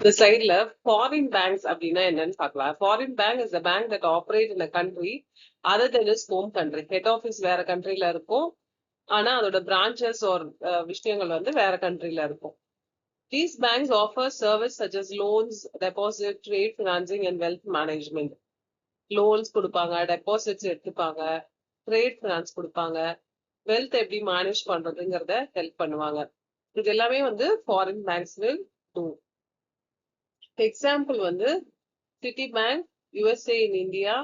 இந்த ஸ்லைட்ல foreign banks அப்படின்னா என்னன்னு பார்க்கலாம். Foreign bank is a bank that operate in a country other than its home country. Head office வேற கண்ட்ரில இருக்கும், ஆனா அதோட பிரான்ச்சஸ் ஒரு விஷயங்கள் வந்து வேற கண்ட்ரில இருக்கும். These banks offer service such as loans, deposit, trade financing and wealth management. Loans கொடுப்பாங்க, டெபாசிட்ஸ் எடுத்துப்பாங்க, ட்ரேட் ஃபினான்ஸ் கொடுப்பாங்க, வெல்த் எப்படி மேனேஜ் பண்றதுங்கிறத ஹெல்ப் பண்ணுவாங்க. இது எல்லாமே வந்து foreign banks will do. Example வந்து Citibank USA in India,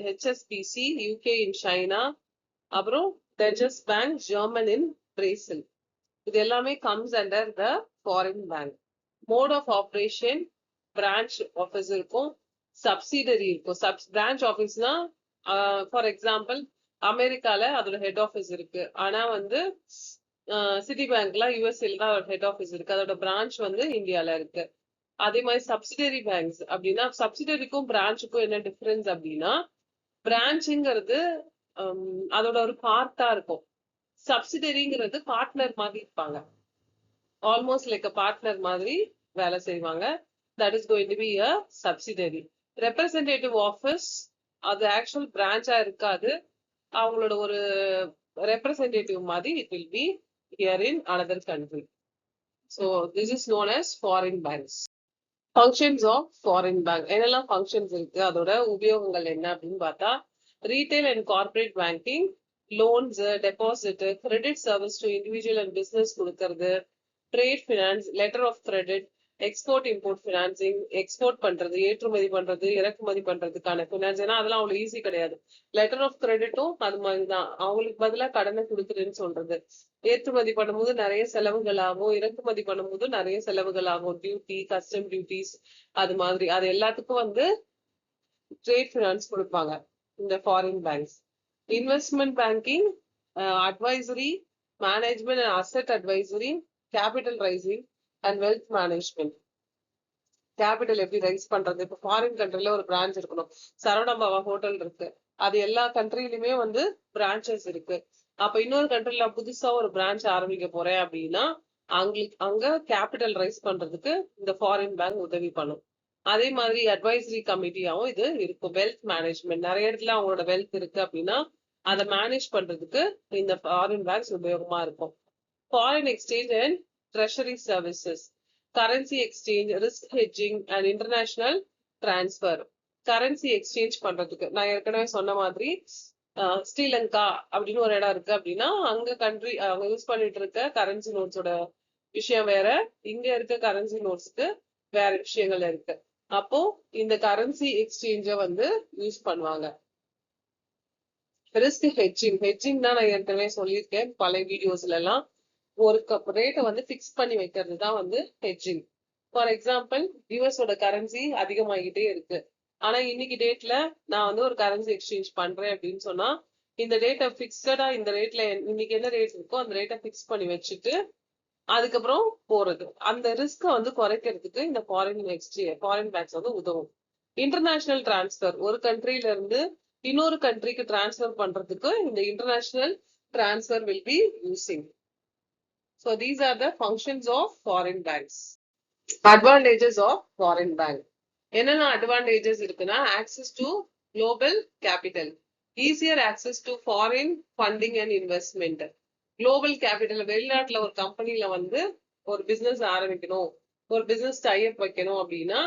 HSBC UK in China, அப்புறம் Deutsche bank German in Brazil. இது எல்லாமே comes under the foreign bank. Mode of operation, branch office இருக்கும், சப்சிடரி இருக்கும். பிரான்ச் ஆஃபீஸ்னா for example அமெரிக்கால அதோட head office இருக்கு, ஆனா வந்து சிட்டி பேங்க்ல யூஎஸ்ஏல தான் அதோட ஹெட் ஆஃபீஸ் இருக்கு, அதோட பிரான்ச் வந்து இந்தியால இருக்கு. அதே மாதிரி சப்சிடரி பேங்க்ஸ் அப்படின்னா சப்சிடரிக்கும் பிரான்ச்சுக்கும் என்ன டிஃபரன்ஸ் அப்படின்னா, பிரான்ச்சுங்கிறது அதோட ஒரு பார்ட்டா இருக்கும், சப்சிடரிங்கிறது பார்ட்னர் மாதிரி இருப்பாங்க, ஆல்மோஸ்ட் லைக் அ பார்ட்னர் மாதிரி வேலை செய்வாங்க. That is going to be a subsidiary. Representative office அது ஆக்சுவல் பிரான்ச்சா இருக்காது, அவங்களோட ஒரு ரெப்ரசன்டேட்டிவ் மாதிரி it will be here in another country. So this is known as foreign banks. Functions of foreign bank என்னெல்லாம் ஃபங்க்ஷன்ஸ் இருக்கு, அதோட உபயோகங்கள் என்ன அப்படின்னு பார்த்தா, retail and corporate banking, loans, deposit, credit service to individual and business கொடுக்கறது, trade finance, letter of credit, export import financing, export பண்றது, ஏற்றுமதி பண்றது, இறக்குமதி பண்றதுக்கான ஃபினான்ஸ். ஏன்னா அதெல்லாம் அவ்வளவு ஈஸி கிடையாது. லெட்டர் ஆஃப் கிரெடிட்டும் அது மாதிரிதான், அவங்களுக்கு பதிலா கடனை கொடுக்குறேன்னு சொல்றது. ஏற்றுமதி பண்ணும்போது நிறைய செலவுகள் ஆகும், இறக்குமதி பண்ணும்போது நிறைய செலவுகள் ஆகும், டியூட்டி, கஸ்டம் டியூட்டிஸ், அது மாதிரி. அது எல்லாத்துக்கும் வந்து ட்ரேட் ஃபினான்ஸ் கொடுப்பாங்க இந்த foreign banks. Investment banking, advisory, management and asset advisory, capital raising and wealth management. Capital எப்படி ரைஸ் பண்றது, இப்போ ஃபாரின் கண்ட்ரில ஒரு பிரான்ச் இருக்கணும், சரவணபவா ஹோட்டல் இருக்கு, அது எல்லா கண்ட்ரிலுமே வந்து பிரான்ச்சஸ் இருக்கு. அப்ப இன்னொரு கண்ட்ரில புதுசா ஒரு பிரான்ச் ஆரம்பிக்க போறேன் அப்படின்னா அங்க கேபிட்டல் ரைஸ் பண்றதுக்கு இந்த ஃபாரின் பேங்க் உதவி பண்ணும். அதே மாதிரி அட்வைசரி கமிட்டியாவும் இது இருக்கும். வெல்த் மேனேஜ்மெண்ட், நிறைய இடத்துல அவங்களோட வெல்த் இருக்கு அப்படின்னா அதை மேனேஜ் பண்றதுக்கு இந்த ஃபாரின் பேங்க்ஸ் உபயோகமா இருக்கும். Foreign exchange and treasury services, currency exchange, risk hedging and international transfer. Currency exchange பண்றதுக்கு நான் ஏற்கனவே சொன்ன மாதிரி ஸ்ரீலங்கா அப்படின்னு ஒரு இடம் இருக்கு அப்படின்னா அங்க கண்ட்ரி அவங்க யூஸ் பண்ணிட்டு இருக்க கரன்சி நோட்ஸோட விஷயம் வேற, இங்க இருக்க கரன்சி நோட்ஸ்க்கு வேற விஷயங்கள் இருக்கு. அப்போ இந்த கரன்சி எக்ஸ்சேஞ்ச வந்து யூஸ் பண்ணுவாங்க. ரிஸ்க் ஹெட்ஜிங், ஹெட்ஜிங் தான் நான் ஏற்கனவே சொல்லியிருக்கேன் பல வீடியோஸ்ல எல்லாம். ஒரு ரேட்டை வந்து பிக்ஸ் பண்ணி வைக்கிறது தான் வந்து ஹெட்ஜிங். ஃபார் எக்ஸாம்பிள் யூஎஸோட கரன்சி அதிகமாகிட்டே இருக்கு, ஆனா இன்னைக்கு டேட்ல நான் வந்து ஒரு கரன்சி எக்ஸ்சேஞ்ச் பண்றேன் அப்படின்னு சொன்னா இந்த ரேட்டை பிக்ஸ்டா, இந்த ரேட்ல இன்னைக்கு என்ன ரேட் இருக்கோ அந்த ரேட்டை பிக்ஸ் பண்ணி வச்சுட்டு அதுக்கப்புறம் போறது. அந்த ரிஸ்க வந்து குறைக்கிறதுக்கு இந்த ஃபாரின் பேங்க்ஸ் வந்து உதவும். இன்டர்நேஷனல் டிரான்ஸ்பர், ஒரு கண்ட்ரில இருந்து இன்னொரு கண்ட்ரிக்கு டிரான்ஸ்பர் பண்றதுக்கு இந்த international transfer will be using. So these are the functions of foreign banks. Advantages of foreign bank. என்னென்ன advantages இருக்குன்னா, access to global capital, easier access to foreign funding and investment. Global capital, வெளிநாட்டுல ஒரு கம்பெனில வந்து ஒரு business ஆரம்பிக்கணும், ஒரு business type வைக்கணும் அப்படின்னா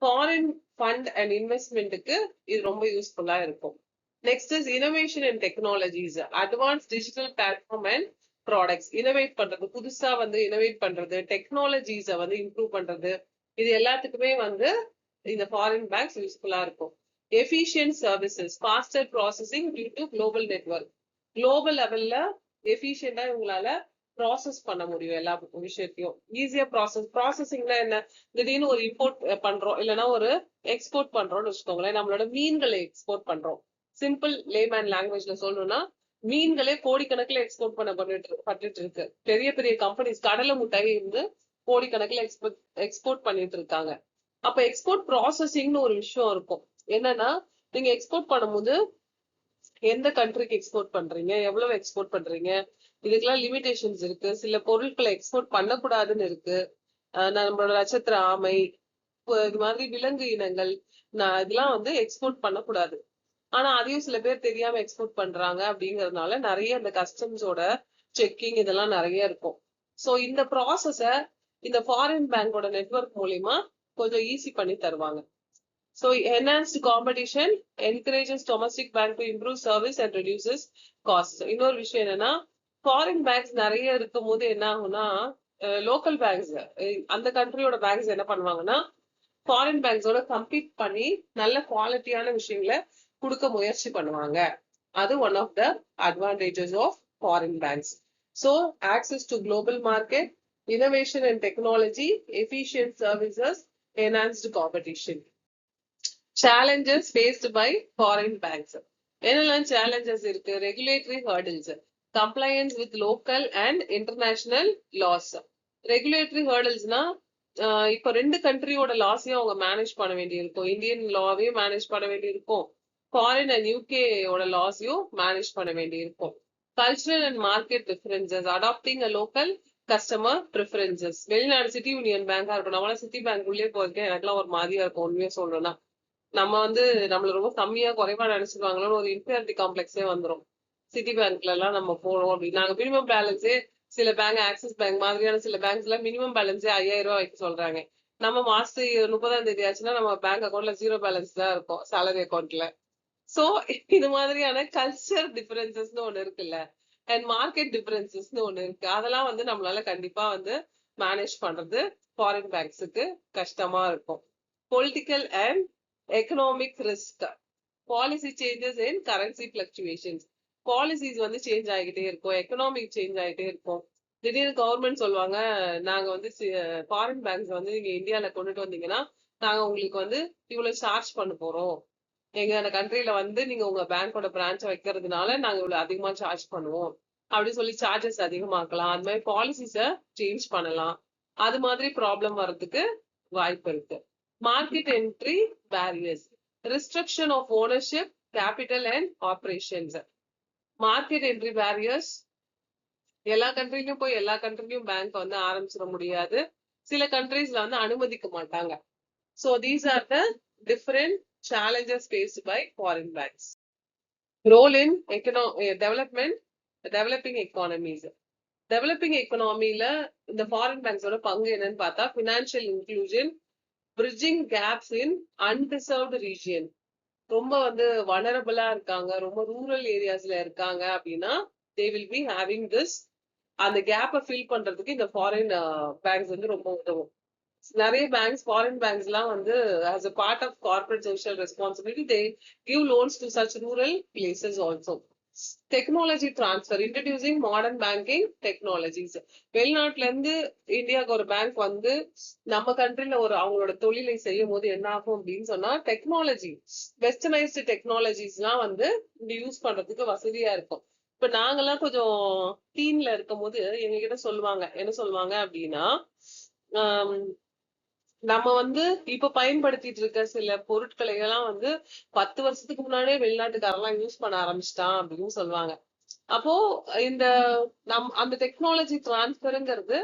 ஃபாரின் ஃபண்ட் அண்ட் இன்வெஸ்ட்மெண்ட்டுக்கு இது ரொம்ப யூஸ்ஃபுல்லா இருக்கும். Next is innovation and technologies, advance digital platform and products. Innovate பண்றது, புதுசா வந்து இனோவேட் பண்றது, டெக்னாலஜிஸை வந்து இம்ப்ரூவ் பண்றது, இது எல்லாத்துக்குமே வந்து இந்த ஃபாரின் பேங்க்ஸ் யூஸ்ஃபுல்லா இருக்கும். Efficient services, faster processing due to global network. Global லெவல்ல எஃபிஷியண்டா இவங்களால ப்ராசஸ் பண்ண முடியும், எல்லா விஷயத்தையும் ஈஸியா ப்ராசஸிங்னா என்ன, திடீர்னு ஒரு இம்போர்ட் பண்றோம் இல்லைன்னா ஒரு எக்ஸ்போர்ட் பண்றோம்னு வச்சுக்கோங்களேன், நம்மளோட மீன்களை எக்ஸ்போர்ட் பண்றோம். சிம்பிள் லேமேன் லாங்குவேஜ்ல சொல்லணும்னா மீன்களே கோடிக்கணக்கில் எக்ஸ்போர்ட் பட்டுட்டு இருக்கு. பெரிய பெரிய கம்பெனிஸ் கடலை முட்டையை வந்து கோடிக்கணக்கில் எக்ஸ்போர்ட் பண்ணிட்டு இருக்காங்க. அப்ப எக்ஸ்போர்ட் ப்ராசஸிங்னு ஒரு விஷயம் இருக்கும். என்னன்னா நீங்க எக்ஸ்போர்ட் பண்ணும்போது எந்த கண்ட்ரிக்கு எக்ஸ்போர்ட் பண்றீங்க, எவ்வளவு எக்ஸ்போர்ட் பண்றீங்க, இதுக்கெல்லாம் லிமிடேஷன்ஸ் இருக்கு. சில பொருட்களை எக்ஸ்போர்ட் பண்ணக்கூடாதுன்னு இருக்கு. நம்மளோட நட்சத்திர ஆமை, இது மாதிரி விலங்கு இனங்கள் இதெல்லாம் வந்து எக்ஸ்போர்ட் பண்ணக்கூடாது. ஆனா அதையும் சில பேர் தெரியாம எக்ஸ்போர்ட் பண்றாங்க. அப்படிங்கறதுனால நிறைய அந்த கஸ்டம்ஸோட செக்கிங் இதெல்லாம் நிறைய இருக்கும். சோ இந்த ப்ராசஸ இந்த ஃபாரின் பேங்கோட நெட்வொர்க் மூலியமா கொஞ்சம் ஈஸி பண்ணி தருவாங்க. So enhanced competition encourages domestic bank to improve service and reduces costs. இன்னொரு விஷயம் என்னன்னா, ஃபாரின் பேங்க்ஸ் நிறைய இருக்கும் போது என்ன ஆகும்னா, லோக்கல் பேங்க்ஸ் அந்த கண்ட்ரியோட பேங்க்ஸ் என்ன பண்ணுவாங்கன்னா, ஃபாரின் பேங்க்ஸோட கம்பீட் பண்ணி நல்ல குவாலிட்டியான விஷயங்களை கொடுக்க முயற்சி பண்ணுவாங்க. அது one of the advantages of foreign banks. So access to global market, innovation and technology, efficient services, enhanced competition. Challenges faced by foreign banks. என்னெல்லாம் challenges இருக்கு? Regulatory hurdles, compliance with local and international laws. Regulatory hurdlesனா இப்ப 2 கண்ட்ரியோட லாஸையும் அவங்க manage பண்ண வேண்டியிருக்கும். Indian லாவையும் manage பண்ண வேண்டியிருக்கும், foreign and UK ஓட லாஸையும் manage பண்ண வேண்டியிருக்கும். Cultural and market differences, adapting a local customer preferences. வெளிநாடு சிட்டி யூனியன் பேங்கா இருக்கும், நம்மளால சிட்டி பேங்க் உள்ளே போயிருக்கேன், எனக்குலாம் ஒரு மாதிரியா இருக்கும் உண்மையா சொல்லணும்னா. நம்ம வந்து நம்மள ரொம்ப கம்மியா குறைவா நினைச்சிருவாங்களோன்னு ஒரு இன்ஃபீரியாரிட்டி காம்ப்ளெக்ஸே வந்துடும். சிட்டி பேங்க்ல எல்லாம் நம்ம போனோம் அப்படின்னு. நாங்க மினிமம் பேலன்ஸே சில பேங்க், ஆக்சிஸ் பேங்க் மாதிரியான சில பேங்க்ஸ் எல்லாம் மினிமம் பேலன்ஸே 5000 ரூபாய் வைக்க சொல்றாங்க. நம்ம மாசத்து 30ஆம் தேதி ஆச்சுன்னா நம்ம பேங்க் அக்கௌண்ட்ல 0 பேலன்ஸ் தான் இருக்கும், சேலரி அக்கௌண்ட்ல. சோ இது மாதிரியான கல்ச்சர் டிஃபரன்சஸ்னு ஒண்ணு இருக்குல்ல, அண்ட் மார்க்கெட் டிஃபரன்சஸ்னு ஒண்ணு இருக்கு. அதெல்லாம் வந்து நம்மளால கண்டிப்பா வந்து மேனேஜ் பண்றது ஃபாரின் பேங்க்ஸுக்கு கஷ்டமா இருக்கும். Political and economic risk, policy changes in currency fluctuations. Policies வந்து சேஞ்ச் ஆகிட்டே இருக்கும், எக்கனாமிக் சேஞ்ச் ஆகிட்டே இருக்கும். திடீர்னு கவர்மெண்ட் சொல்லுவாங்க, நாங்க வந்து ஃபாரின் பேங்க்ஸ் வந்து நீங்க இந்தியால கொண்டுட்டு வந்தீங்கன்னா நாங்க உங்களுக்கு வந்து இவ்வளவு சார்ஜ் பண்ண போறோம், எங்க கண்ட்ரில வந்து நீங்க உங்க பேங்கோட பிரான்ச் வைக்கிறதுனால நாங்க இவ்வளவு அதிகமா சார்ஜ் பண்ணுவோம் அப்படின்னு சொல்லி சார்ஜஸ் அதிகமாக்கலாம். அது மாதிரி பாலிசிஸ சேஞ்ச் பண்ணலாம். அது மாதிரி ப்ராப்ளம் வர்றதுக்கு வாய்ப்பு இருக்கு. Market entry barriers, restriction of ownership, capital and operations. Market entry barriers, எல்லா கண்ட்ரிலயும் போய் எல்லா கண்ட்ரிலயும் பேங்க் வந்து ஆரம்பிச்சிட முடியாது, சில கண்ட்ரீஸ்ல வந்து அனுமதிக்க மாட்டாங்க. So these are the different challenges faced by foreign banks. Role in development, developing economies. Developing எக்கனாமில இந்த ஃபாரின் பேங்க்ஸோட பங்கு என்னன்னு பார்த்தா, financial inclusion, bridging gaps in undeserved region. ரொம்ப வந்து வனரபிளா இருக்காங்க, ரொம்ப ரூரல் ஏரியாஸ்ல இருக்காங்க அப்படின்னா they will be having this. அந்த கேப்பை ஃபில் பண்றதுக்கு இந்த ஃபாரின் பேங்க்ஸ் வந்து ரொம்ப உதவும். நிறைய பேங்க்ஸ், ஃபாரின் பேங்க்ஸ் எல்லாம் வந்து as a part of corporate social responsibility they give loans to such rural places also. Technology transfer, introducing modern banking technologies. வெளிநாட்டுல இருந்து இந்தியாவுக்கு ஒரு பேங்க் வந்து நம்ம கண்ட்ரில ஒரு அவங்களோட தொழிலை செய்யும் போது என்ன ஆகும் அப்படின்னு சொன்னா, டெக்னாலஜி, வெஸ்டர்னைஸ்டு டெக்னாலஜிஸ் எல்லாம் வந்து யூஸ் பண்றதுக்கு வசதியா இருக்கும். இப்ப நாங்கெல்லாம் கொஞ்சம் டீன்ல இருக்கும் போது எங்க கிட்ட சொல்லுவாங்க, என்ன சொல்லுவாங்க அப்படின்னா, நம்ம வந்து இப்ப பயன்படுத்திட்டு இருக்க சில பொருட்களை எல்லாம் வந்து 10 வருஷத்துக்கு முன்னாடியே வெளிநாட்டுக்காரெல்லாம் யூஸ் பண்ண ஆரம்பிச்சிட்டான் அப்படின்னு சொல்லுவாங்க. அப்போ இந்த அந்த டெக்னாலஜி டிரான்ஸ்பருங்கிறது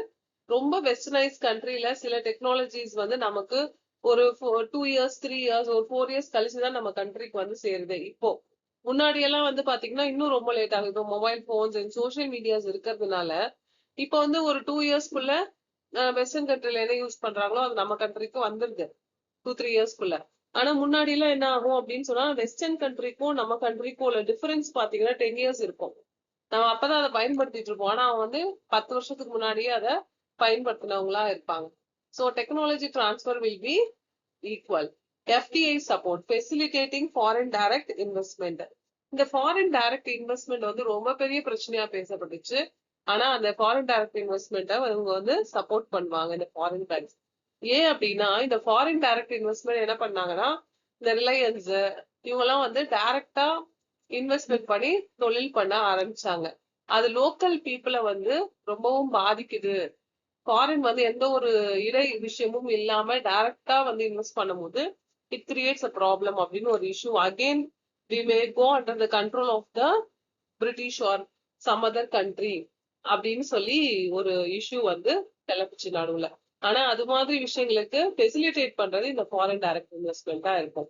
ரொம்ப வெஸ்டர்னைஸ் கண்ட்ரில சில டெக்னாலஜிஸ் வந்து நமக்கு ஒரு 2 இயர்ஸ் 3 இயர்ஸ் ஒரு 4 இயர்ஸ் கழிச்சுதான் நம்ம கண்ட்ரிக்கு வந்து சேருது. இப்போ முன்னாடி எல்லாம் வந்து பாத்தீங்கன்னா இன்னும் ரொம்ப லேட் ஆகும். இப்போ mobile phones and social medias இருக்கிறதுனால இப்போ வந்து ஒரு 2 இயர்ஸ்க்குள்ள வெஸ்டர்ன் கண்ட்ரில என்ன யூஸ் பண்றாங்களோ அது நம்ம கண்ட்ரிக்கு வந்துருது 2-3 இயர்ஸ்க்குள்ள. ஆனா முன்னாடி எல்லாம் என்ன ஆகும் அப்படின்னு சொன்னா, வெஸ்டர்ன் கண்ட்ரிக்கும் நம்ம கண்ட்ரிக்கும் உள்ள டிஃபரன்ஸ் பாத்தீங்கன்னா 10 இயர்ஸ் இருக்கும். நம்ம அப்பதான் அதை பயன்படுத்திட்டு இருப்போம், ஆனா அவன் வந்து 10 வருஷத்துக்கு முன்னாடியே அதை பயன்படுத்தினவங்களா இருப்பாங்க. So technology transfer will be equal. FDI support, facilitating foreign direct investment. இந்த ஃபாரின் டைரக்ட் இன்வெஸ்ட்மெண்ட் வந்து ரொம்ப பெரிய பிரச்சனையா பேசப்பட்டுச்சு. ஆனா அந்த ஃபாரின் டைரக்ட் இன்வெஸ்ட்மெண்ட்டை இவங்க வந்து சப்போர்ட் பண்ணுவாங்க இந்த ஃபாரின் பேங்க்ஸ். ஏன் அப்படின்னா, இந்த ஃபாரின் டைரக்ட் இன்வெஸ்ட்மெண்ட் என்ன பண்ணாங்கன்னா, இந்த ரிலையன்ஸ் இவங்க எல்லாம் வந்து டைரக்டா இன்வெஸ்ட்மெண்ட் பண்ணி தொழில் பண்ண ஆரம்பிச்சாங்க. அது லோக்கல் பீப்புளை வந்து ரொம்பவும் பாதிக்குது. ஃபாரின் வந்து எந்த ஒரு இடை விஷயமும் இல்லாம டைரக்டா வந்து இன்வெஸ்ட் பண்ணும்போது இட் கிரியேட்ஸ் அ ப்ராப்ளம் அப்படின்னு ஒரு issue. Again we may go under the control of the British or some other country அப்படின்னு சொல்லி ஒரு இஷ்யூ வந்து கிளப்பிச்சு நடுவுல. ஆனா அது மாதிரி விஷயங்களுக்கு ஃபெசிலிட்டேட் பண்றது இந்த ஃபாரின் டைரக்ட் இன்வெஸ்ட்மெண்ட்டா இருக்கும்.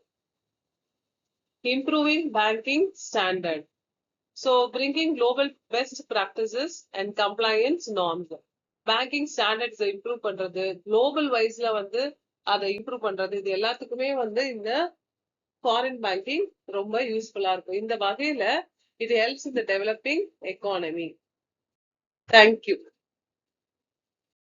Improving banking standard. So bringing global best practices and compliance norms. Banking standards improve பண்றது, குளோபல் வைஸ்ல வந்து அதை இம்ப்ரூவ் பண்றது, இது எல்லாத்துக்குமே வந்து இந்த ஃபாரின் பேங்கிங் ரொம்ப யூஸ்ஃபுல்லா இருக்கும். இந்த வகையில இது ஹெல்ப்ஸ் இந்த டெவலப்பிங் எக்கானமி. தேங்க்யூ.